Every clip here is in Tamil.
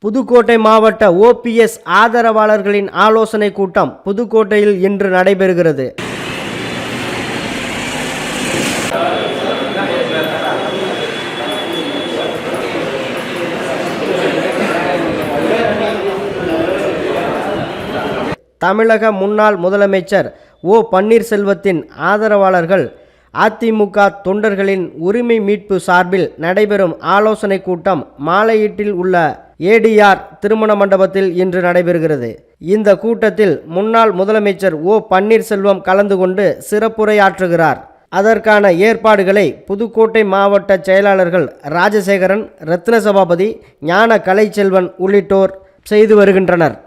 புதுக்கோட்டை மாவட்ட ஓபிஎஸ் ஆதரவாளர்களின் ஆலோசனை கூட்டம் புதுக்கோட்டையில் இன்று நடைபெறுகிறது. தமிழக முன்னாள் முதலமைச்சர் ஓ பன்னீர்செல்வத்தின் ஆதரவாளர்கள் அதிமுக தொண்டர்களின் உரிமை மீட்பு சார்பில் நடைபெறும் ஆலோசனை கூட்டம் மாலையீட்டில் உள்ள ஏடிஆர் திருமண மண்டபத்தில் இன்று நடைபெறுகிறது. இந்த கூட்டத்தில் முன்னாள் முதலமைச்சர் ஓ பன்னீர்செல்வம் கலந்து கொண்டு சிறப்புரையாற்றுகிறார். அதற்கான ஏற்பாடுகளை புதுக்கோட்டை மாவட்ட செயலாளர்கள் ராஜசேகரன், ரத்னசபாபதி, ஞான கலைச்செல்வன் உள்ளிட்டோர் செய்து வருகின்றனர்.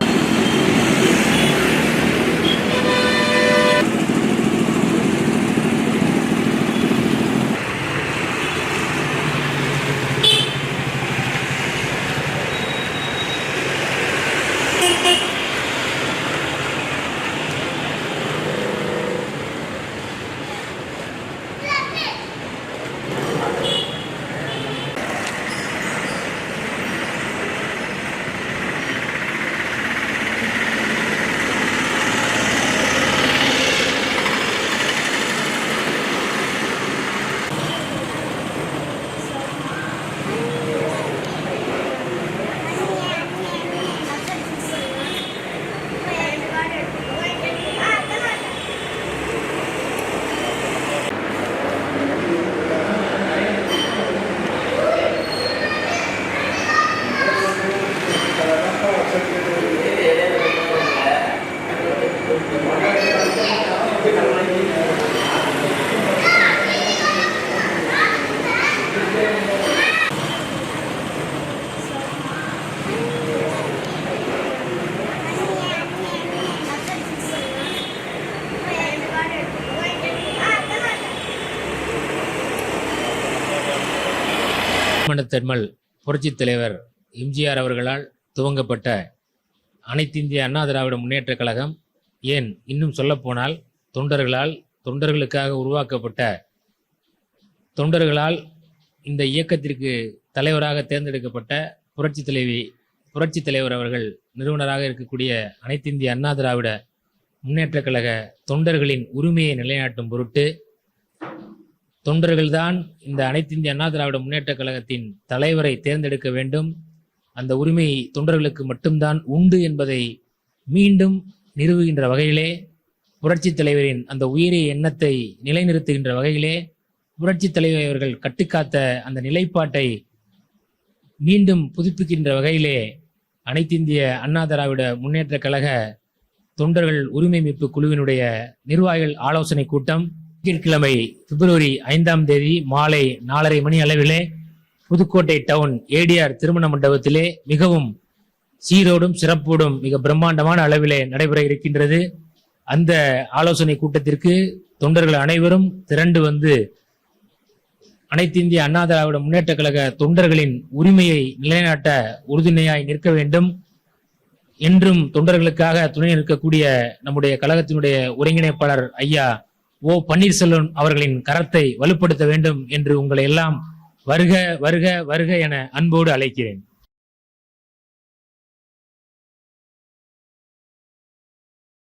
தெர்மல் புரட்சித் தலைவர் எம்ஜிஆர் அவர்களால் துவங்கப்பட்ட அனைத்து இந்திய அண்ணா திராவிட முன்னேற்ற கழகம், ஏன் இன்னும் சொல்லப்போனால் தொண்டர்களுக்காக உருவாக்கப்பட்ட தொண்டர்களால் இந்த இயக்கத்திற்கு தலைவராக தேர்ந்தெடுக்கப்பட்ட புரட்சித் தலைவர் அவர்கள் நிறுவனராக இருக்கக்கூடிய அனைத்து இந்திய அண்ணா திராவிட முன்னேற்ற கழக தொண்டர்களின் உரிமையை நிலைநாட்டும் பொருட்டு தொண்டர்கள்தான் இந்த அனைத்து இந்திய அண்ணா திராவிட முன்னேற்ற கழகத்தின் தலைவரை தேர்ந்தெடுக்க வேண்டும், அந்த உரிமை தொண்டர்களுக்கு மட்டும்தான் உண்டு என்பதை மீண்டும் நிறுவுகின்ற வகையிலே, புரட்சித் தலைவரின் அந்த உயரிய எண்ணத்தை நிலைநிறுத்துகின்ற வகையிலே, புரட்சித் தலைவர் அவர்கள் கட்டுக்காத்த அந்த நிலைப்பாட்டை மீண்டும் புதுப்பிக்கின்ற வகையிலே அனைத்து இந்திய அண்ணா திராவிட முன்னேற்ற கழக தொண்டர்கள் உரிமை மீட்பு குழுவினுடைய நிர்வாகிகள் ஆலோசனை கூட்டம் திங்கட்கிழமை பிப்ரவரி 5ஆம் தேதி மாலை 4:30 மணி அளவிலே புதுக்கோட்டை டவுன் ஏடிஆர் திருமண மண்டபத்திலே மிகவும் சீரோடும் சிறப்போடும் மிக பிரம்மாண்டமான அளவிலே நடைபெற இருக்கின்றது. அந்த ஆலோசனை கூட்டத்திற்கு தொண்டர்கள் அனைவரும் திரண்டு வந்து அனைத்து இந்திய அண்ணா திராவிட முன்னேற்ற கழக தொண்டர்களின் உரிமையை நிலைநாட்ட உறுதுணையாய் நிற்க வேண்டும் என்றும் தொண்டர்களுக்காக துணை நிற்கக்கூடிய நம்முடைய கழகத்தினுடைய ஒருங்கிணைப்பாளர் ஐயா ஓ பன்னீர்செல்வம் அவர்களின் கரத்தை வலுப்படுத்த வேண்டும் என்று உங்களை எல்லாம் வருக வருக வருக என அன்போடு அழைக்கிறேன்.